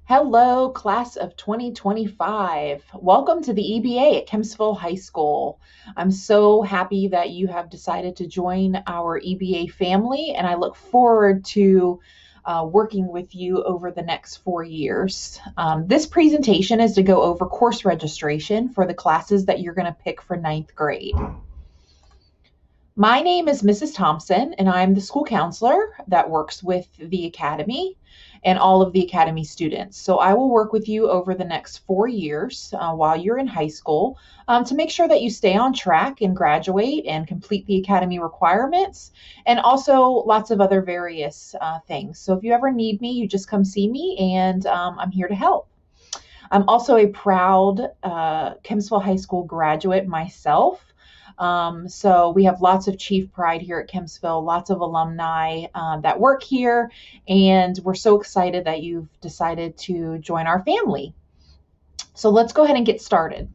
Hello, class of 2025. Welcome to the EBA at Kempsville High School. I'm so happy that you have decided to join our EBA family, and I look forward to working with you over the next 4 years. This presentation is to go over course registration for the classes that you're going to pick for ninth grade. My name is Mrs. Thompson, and I'm the school counselor that works with the Academy and all of the Academy students. So I will work with you over the next 4 years while you're in high school to make sure that you stay on track and graduate and complete the Academy requirements, and also lots of other various things. So if you ever need me, you just come see me, and I'm here to help. I'm also a proud Kempsville High School graduate myself. So we have lots of chief pride here at Kempsville, lots of alumni that work here, and we're so excited that you've decided to join our family. So let's go ahead and get started.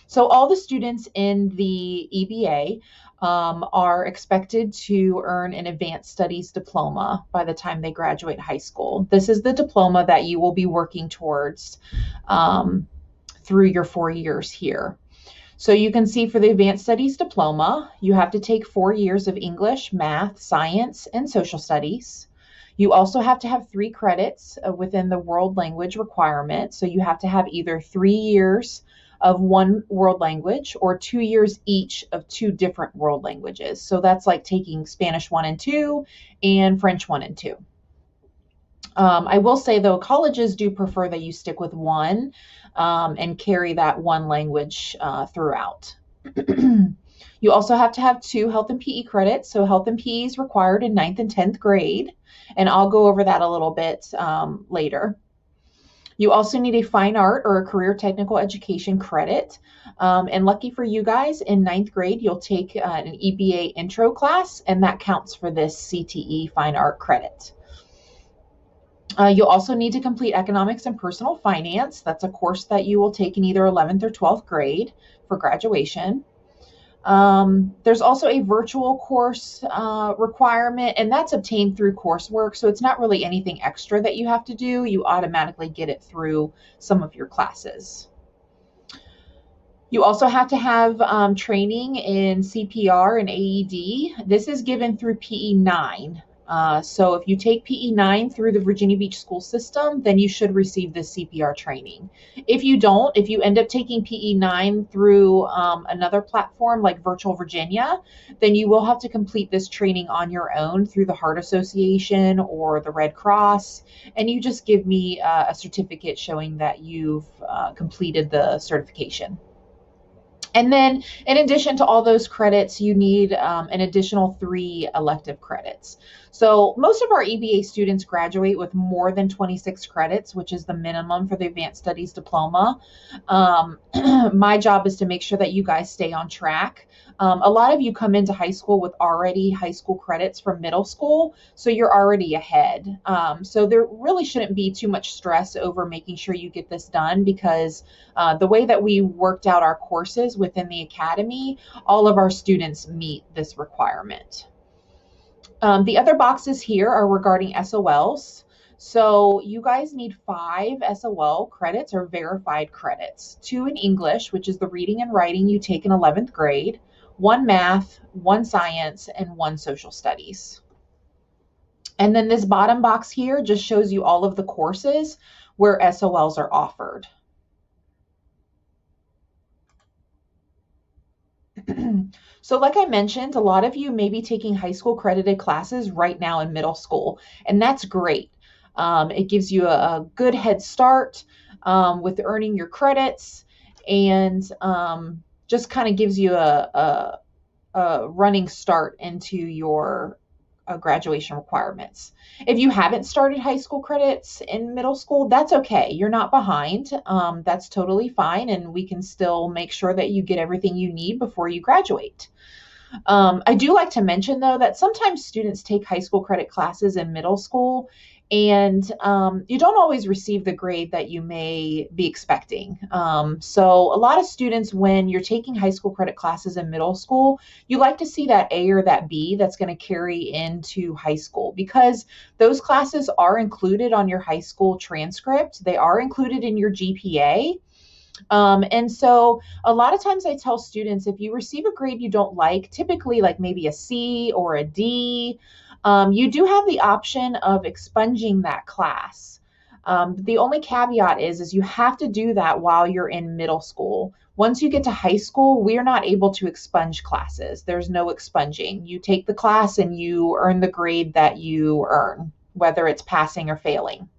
So all the students in the EBA are expected to earn an advanced studies diploma by the time they graduate high school. This is the diploma that you will be working towards through your 4 years here. So you can see for the Advanced Studies Diploma, you have to take 4 years of English, math, science, and social studies. You also have to have 3 credits within the world language requirement. So you have to have either 3 years of one world language or 2 years each of 2 different world languages. So that's like taking Spanish 1 and 2 and French 1 and 2. I will say, though, colleges do prefer that you stick with one and carry that one language throughout. You also have to have 2 health and PE credits. So health and PE is required in 9th and 10th grade, and I'll go over that a little bit later. You also need a fine art or a career technical education credit. And lucky for you guys, in 9th grade, you'll take an EBA intro class, and that counts for this CTE fine art credit. You'll also need to complete economics and personal finance. That's a course that you will take in either 11th or 12th grade for graduation. There's also a virtual course requirement, and that's obtained through coursework. So it's not really anything extra that you have to do. You automatically get it through some of your classes. You also have to have training in CPR and AED. This is given through PE 9. So if you take PE 9 through the Virginia Beach school system, then you should receive this CPR training. If you don't, if you end up taking PE 9 through another platform like Virtual Virginia, then you will have to complete this training on your own through the Heart Association or the Red Cross, and you just give me a certificate showing that you've completed the certification. And then in addition to all those credits, you need an additional 3 elective credits. So most of our EBA students graduate with more than 26 credits, which is the minimum for the Advanced Studies Diploma. My job is to make sure that you guys stay on track. A lot of you come into high school with already high school credits from middle school, so you're already ahead. So there really shouldn't be too much stress over making sure you get this done, because the way that we worked out our courses within the Academy, all of our students meet this requirement. The other boxes here are regarding SOLs. So you guys need 5 SOL credits or verified credits, 2 in English, which is the reading and writing you take in 11th grade, 1 math, 1 science, and 1 social studies. And then this bottom box here just shows you all of the courses where SOLs are offered. So like I mentioned, a lot of you may be taking high school credited classes right now in middle school, and that's great. It gives you a good head start with earning your credits, and just kind of gives you a running start into your graduation requirements. If you haven't started high school credits in middle school, that's okay. You're not behind. That's totally fine, and we can still make sure that you get everything you need before you graduate. I do like to mention, though, that sometimes students take high school credit classes in middle school, and you don't always receive the grade that you may be expecting. So a lot of students, when you're taking high school credit classes in middle school, you like to see that A or that B that's going to carry into high school, because those classes are included on your high school transcript. They are included in your GPA. And so a lot of times I tell students, if you receive a grade you don't like, typically like maybe a C or a D, you do have the option of expunging that class. The only caveat is you have to do that while you're in middle school. Once you get to high school, we are not able to expunge classes. There's no expunging. You take the class and you earn the grade that you earn, whether it's passing or failing.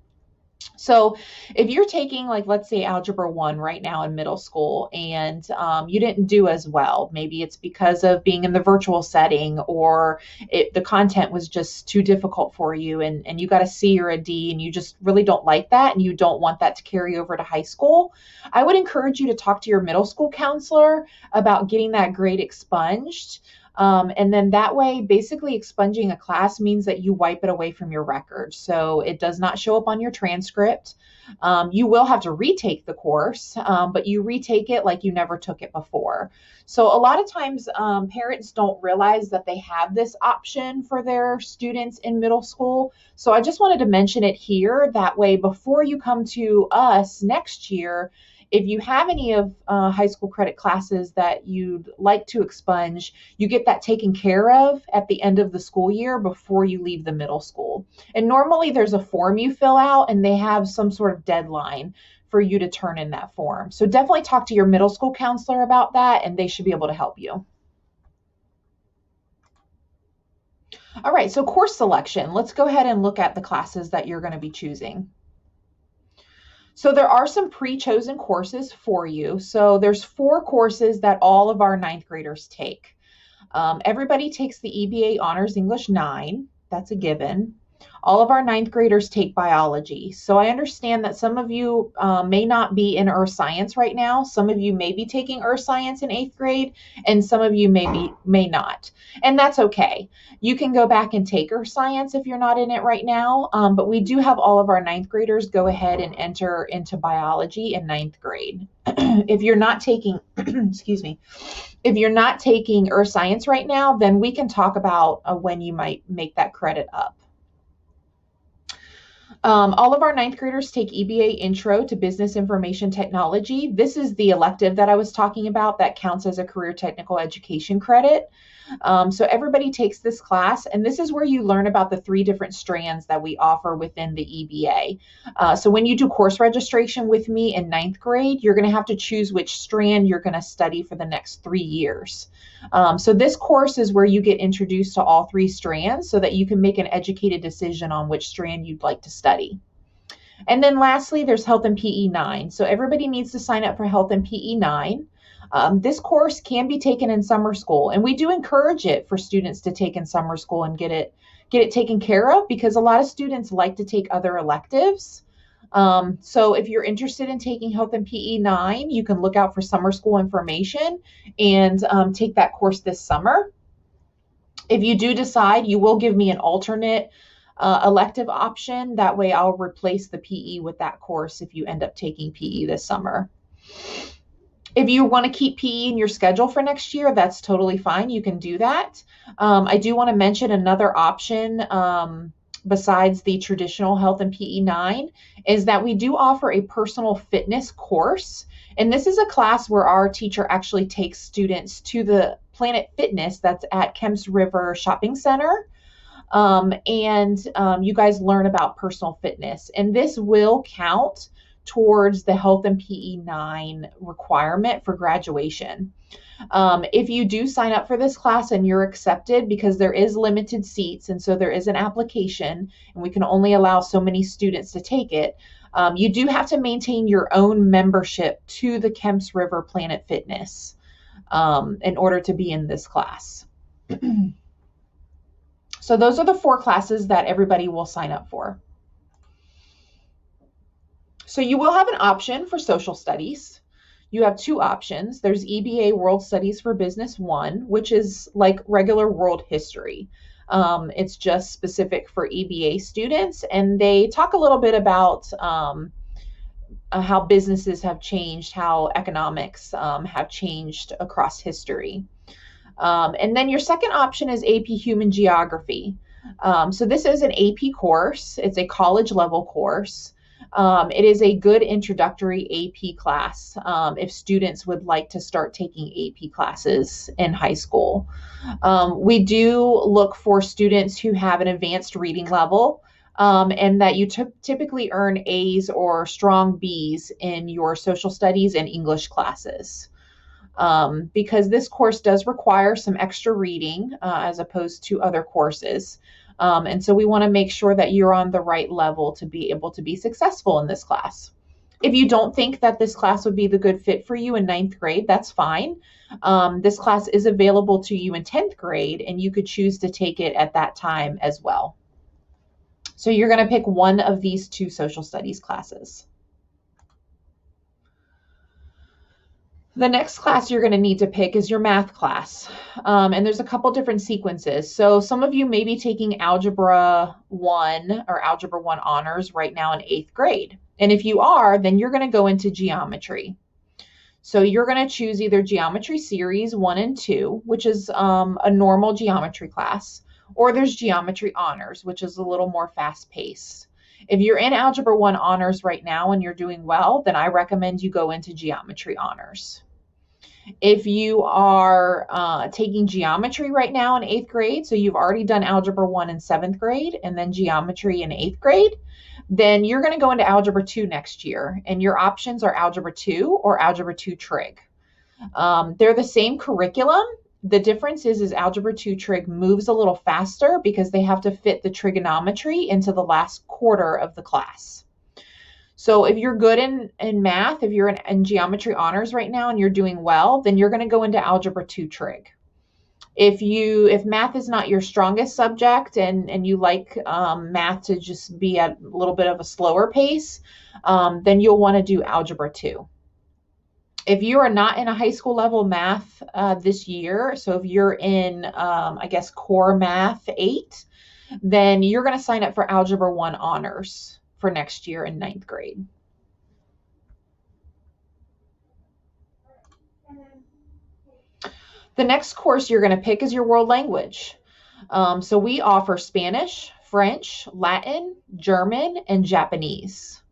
So if you're taking, like, let's say Algebra 1 right now in middle school, and you didn't do as well, maybe it's because of being in the virtual setting, or the content was just too difficult for you, and you got a C or a D, and you just really don't like that, and you don't want that to carry over to high school, I would encourage you to talk to your middle school counselor about getting that grade expunged. And then that way, basically expunging a class means that you wipe it away from your record. So it does not show up on your transcript. You will have to retake the course, but you retake it like you never took it before. So a lot of times parents don't realize that they have this option for their students in middle school. So I just wanted to mention it here. That way, before you come to us next year, if you have any of high school credit classes that you'd like to expunge, you get that taken care of at the end of the school year before you leave the middle school. And normally there's a form you fill out, and they have some sort of deadline for you to turn in that form. So definitely talk to your middle school counselor about that, and they should be able to help you. All right, so course selection. Let's go ahead and look at the classes that you're going to be choosing. So there are some pre-chosen courses for you. So there's 4 courses that all of our 9th graders take. Everybody takes the EBA Honors English 9. That's a given. All of our 9th graders take biology. So I understand that some of you may not be in earth science right now. Some of you may be taking earth science in 8th grade, and some of you may not. And that's okay. You can go back and take earth science if you're not in it right now. But we do have all of our 9th graders go ahead and enter into biology in 9th grade. If you're not taking, excuse me, if you're not taking earth science right now, then we can talk about when you might make that credit up. All of our 9th graders take EBA Intro to Business Information Technology. This is the elective that I was talking about that counts as a career technical education credit. So everybody takes this class, and this is where you learn about the 3 different strands that we offer within the EBA. So when you do course registration with me in 9th grade, you're going to have to choose which strand you're going to study for the next 3 years. So this course is where you get introduced to all 3 strands so that you can make an educated decision on which strand you'd like to study. And then lastly, there's Health and PE 9. So everybody needs to sign up for Health and PE 9. This course can be taken in summer school, and we do encourage it for students to take in summer school and get it taken care of, because a lot of students like to take other electives. So if you're interested in taking Health and PE 9, you can look out for summer school information and take that course this summer. If you do decide, you will give me an alternate elective option. That way I'll replace the PE with that course if you end up taking PE this summer. If you want to keep PE in your schedule for next year, that's totally fine. You can do that. I do want to mention another option besides the traditional Health and PE 9 is that we do offer a personal fitness course. And this is a class where our teacher actually takes students to the Planet Fitness that's at Kemps River Shopping Center. You guys learn about personal fitness. And this will count towards the Health and PE 9 requirement for graduation. If you do sign up for this class and you're accepted, because there is limited seats, and so there is an application, and we can only allow so many students to take it, you do have to maintain your own membership to the Kemps River Planet Fitness in order to be in this class. So those are the 4 classes that everybody will sign up for. So you will have an option for social studies. You have 2 options. There's EBA World Studies for Business 1, which is like regular world history. It's just specific for EBA students, and they talk a little bit about how businesses have changed, how economics have changed across history. And then your second option is AP Human Geography. So this is an AP course. It's a college level course. It is a good introductory AP class if students would like to start taking AP classes in high school. We do look for students who have an advanced reading level and that you typically earn A's or strong B's in your social studies and English classes. Because this course does require some extra reading as opposed to other courses. And so we want to make sure that you're on the right level to be able to be successful in this class. If you don't think that this class would be the good fit for you in ninth grade, that's fine. This class is available to you in 10th grade, and you could choose to take it at that time as well. So you're going to pick one of these two social studies classes. The next class you're going to need to pick is your math class. And there's a couple different sequences. So some of you may be taking Algebra 1 or Algebra 1 honors right now in 8th grade. And if you are, then you're going to go into geometry. So you're going to choose either Geometry Series 1 and 2, which is a normal geometry class, or there's Geometry Honors, which is a little more fast-paced. If you're in Algebra 1 honors right now and you're doing well, then I recommend you go into Geometry Honors. If you are taking geometry right now in 8th grade, so you've already done Algebra 1 in 7th grade and then geometry in 8th grade, then you're going to go into Algebra 2 next year. And your options are Algebra 2 or Algebra 2 Trig. They're the same curriculum. The difference is Algebra 2 Trig moves a little faster because they have to fit the trigonometry into the last quarter of the class. So if you're good in math, if you're in geometry honors right now and you're doing well, then you're going to go into Algebra 2 Trig. If math is not your strongest subject and you like math to just be at a little bit of a slower pace, then you'll want to do Algebra 2. If you are not in a high school level math this year, so if you're in, I guess, Core Math 8, then you're going to sign up for Algebra 1 honors for next year in 9th grade. The next course you're going to pick is your world language. So we offer Spanish, French, Latin, German, and Japanese.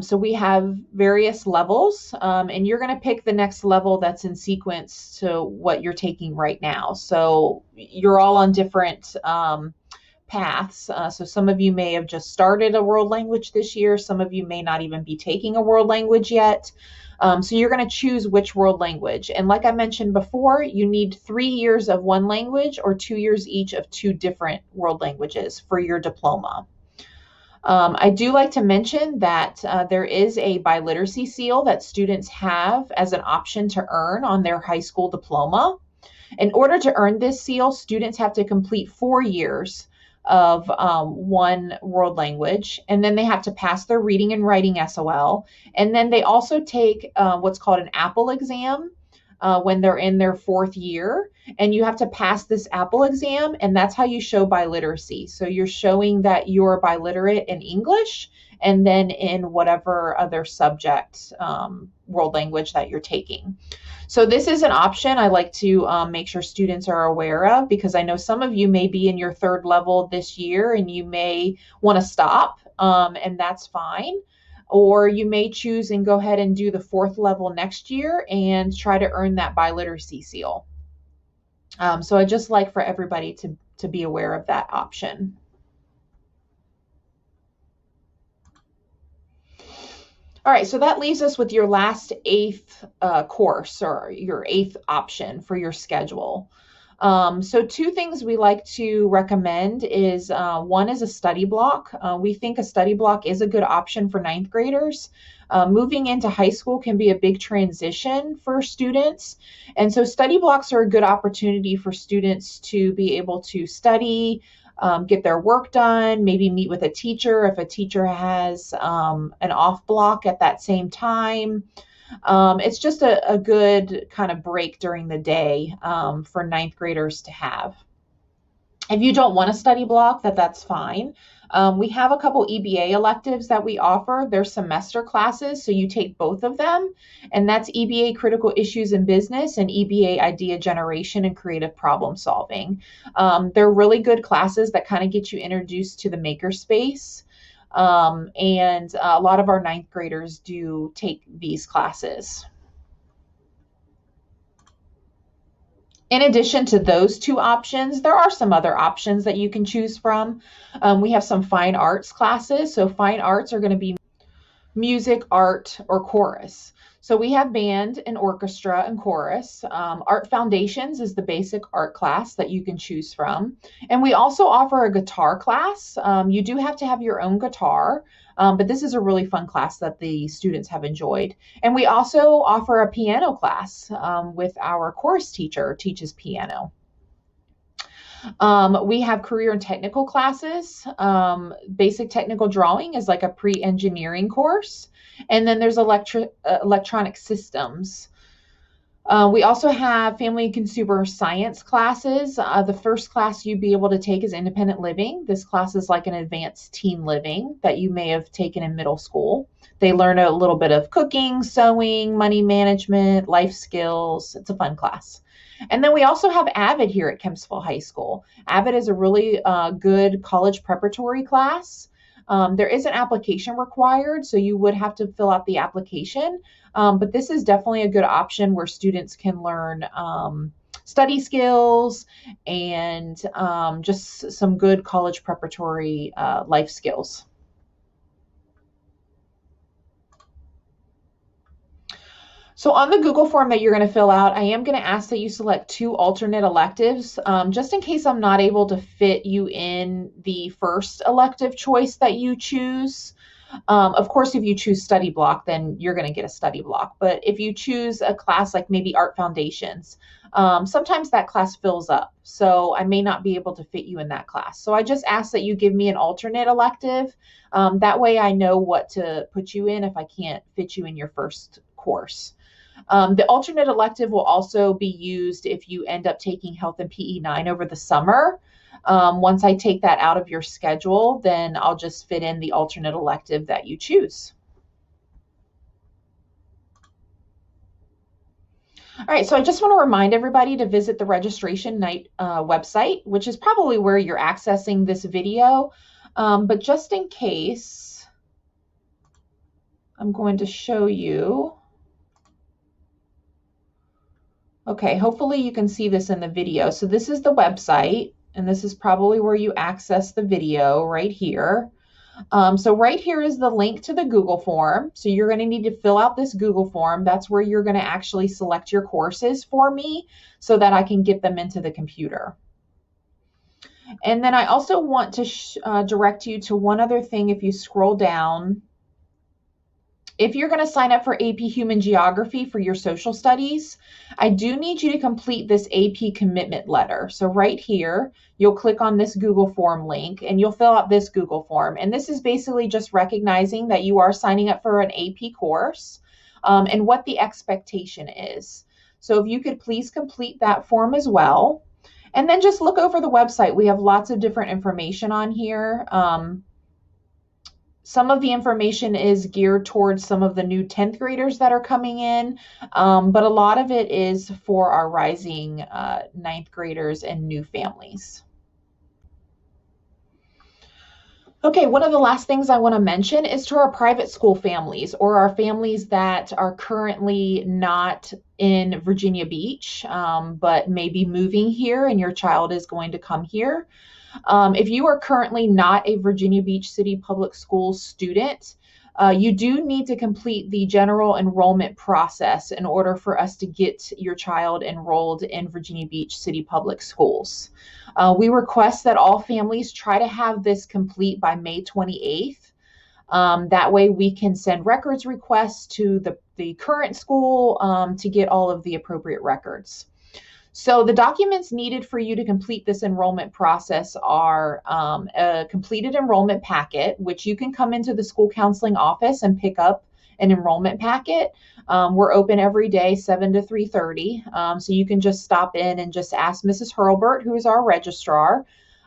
So we have various levels, and you're going to pick the next level that's in sequence to what you're taking right now. So you're all on different paths. So some of you may have just started a world language this year. Some of you may not even be taking a world language yet. So you're going to choose which world language. And like I mentioned before, you need 3 years of one language or 2 years each of 2 different world languages for your diploma. I do like to mention that there is a biliteracy seal that students have as an option to earn on their high school diploma. In order to earn this seal, students have to complete 4 years of one world language, and then they have to pass their reading and writing SOL. And then they also take what's called an APPLE exam when they're in their 4th year, and you have to pass this APPLE exam, and that's how you show biliteracy. So you're showing that you're biliterate in English and then in whatever other subject world language that you're taking. So this is an option I like to make sure students are aware of, because I know some of you may be in your 3rd level this year and you may want to stop, and that's fine. Or you may choose and go ahead and do the 4th level next year and try to earn that biliteracy seal. So I just like for everybody to be aware of that option. All right, so that leaves us with your last 8th course, or your 8th option for your schedule. So 2 things we like to recommend is one is a study block. We think a study block is a good option for 9th graders. Moving into high school can be a big transition for students. And so study blocks are a good opportunity for students to be able to study, get their work done, maybe meet with a teacher if a teacher has an off block at that same time. It's just a good kind of break during the day for 9th graders to have. If you don't want to study block, that's fine. We have a couple EBA electives that we offer. They're semester classes, so you take both of them, and that's EBA Critical Issues in Business and EBA Idea Generation and Creative Problem Solving. They're really good classes that kind of get you introduced to the makerspace, and a lot of our ninth graders do take these classes. In addition to those two options, there are some other options that you can choose from. We have some fine arts classes. So fine arts are going to be music, art, or chorus. So we have band and orchestra and chorus. Art Foundations is the basic art class that you can choose from. And we also offer a guitar class. You do have to have your own guitar, but this is a really fun class that the students have enjoyed. And we also offer a piano class with our chorus teacher teaches piano. We have career and technical classes. Basic technical drawing is like a pre-engineering course. And then there's electronic systems. We also have family and consumer science classes. The first class you'd be able to take is independent living. This class is like an advanced teen living that you may have taken in middle school. They learn a little bit of cooking, sewing, money management, life skills. It's a fun class. And then we also have AVID here at Kempsville High School. AVID is a really good college preparatory class. There is an application required, so you would have to fill out the application. But this is definitely a good option where students can learn study skills and just some good college preparatory life skills. So on the Google form that you're going to fill out, I am going to ask that you select 2 alternate electives, just in case I'm not able to fit you in the first elective choice that you choose. Of course, if you choose study block, then you're going to get a study block. But if you choose a class like maybe Art Foundations, sometimes that class fills up. So I may not be able to fit you in that class. So I just ask that you give me an alternate elective. That way I know what to put you in if I can't fit you in your first course. The alternate elective will also be used if you end up taking Health and PE 9 over the summer. Once I take that out of your schedule, then I'll just fit in the alternate elective that you choose. All right, so I just want to remind everybody to visit the registration night website, which is probably where you're accessing this video. But just in case, I'm going to show you. Okay, hopefully you can see this in the video. So this is the website, and this is probably where you access the video right here. So right here is the link to the Google form. So you're going to need to fill out this Google form. That's where you're going to actually select your courses for me so that I can get them into the computer. And then I also want to direct you to one other thing. If you scroll down, if you're going to sign up for AP Human Geography for your social studies, I do need you to complete this AP commitment letter. So right here, you'll click on this Google form link and you'll fill out this Google form. And this is basically just recognizing that you are signing up for an AP course and what the expectation is. So if you could please complete that form as well. And then just look over the website. We have lots of different information on here. Some of the information is geared towards some of the new 10th graders that are coming in, but a lot of it is for our rising 9th graders and new families. Okay, one of the last things I want to mention is to our private school families or our families that are currently not in Virginia Beach, but maybe moving here and your child is going to come here. If you are currently not a Virginia Beach City Public Schools student, you do need to complete the general enrollment process in order for us to get your child enrolled in Virginia Beach City Public Schools. We request that all families try to have this complete by May 28th. That way we can send records requests to the current school to get all of the appropriate records. So the documents needed for you to complete this enrollment process are a completed enrollment packet, which you can come into the school counseling office and pick up an enrollment packet. We're open every day, 7 to 3:30. So you can just stop in and just ask Mrs. Hurlbert, who is our registrar,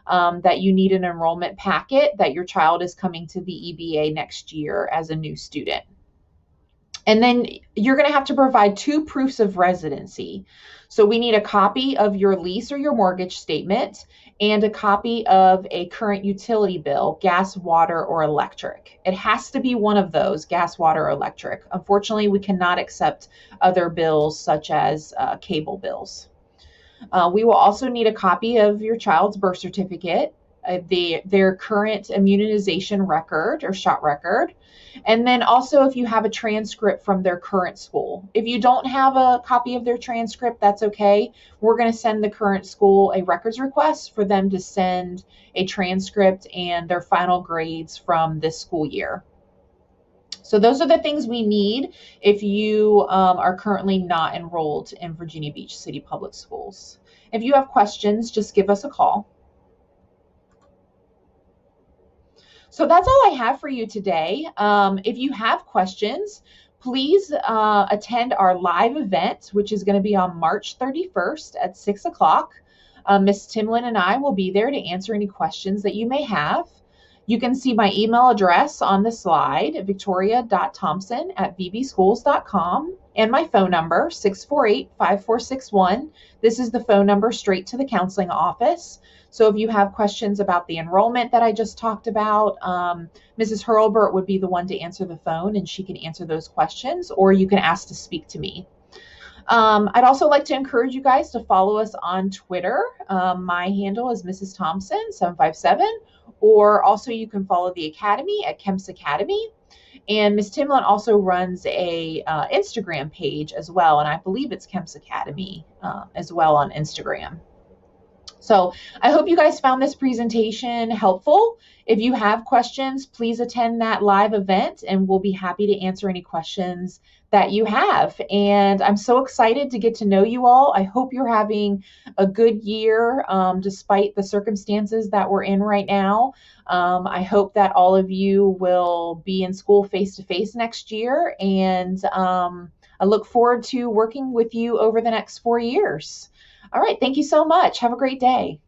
that you need an enrollment packet that your child is coming to the EBA next year as a new student. And then you're going to have to provide 2 proofs of residency. So we need a copy of your lease or your mortgage statement and a copy of a current utility bill, gas, water, or electric. It has to be one of those, gas, water, or electric. Unfortunately, we cannot accept other bills such as cable bills. We will also need a copy of your child's birth certificate, their current immunization record or shot record, and then also if you have a transcript from their current school. If you don't have a copy of their transcript, that's okay. We're going to send the current school a records request for them to send a transcript and their final grades from this school year. So those are the things we need if you are currently not enrolled in Virginia Beach City Public Schools. If you have questions, just give us a call. So that's all I have for you today. If you have questions, please attend our live event, which is going to be on March 31st at 6 o'clock. Ms. Timlin and I will be there to answer any questions that you may have. You can see my email address on the slide, victoria.thompson@vbschools.com, and my phone number, 648-5461. This is the phone number straight to the counseling office. So if you have questions about the enrollment that I just talked about, Mrs. Hurlburt would be the one to answer the phone, and she can answer those questions, or you can ask to speak to me. I'd also like to encourage you guys to follow us on Twitter. My handle is Mrs. Thompson 757, or also you can follow the Academy at Kemp's Academy. And Ms. Timlin also runs a Instagram page as well, and I believe it's Kemp's Academy as well on Instagram. So I hope you guys found this presentation helpful. If you have questions, please attend that live event and we'll be happy to answer any questions that you have. And I'm so excited to get to know you all. I hope you're having a good year despite the circumstances that we're in right now. I hope that all of you will be in school face-to-face next year, and I look forward to working with you over the next 4 years. All right, thank you so much. Have a great day.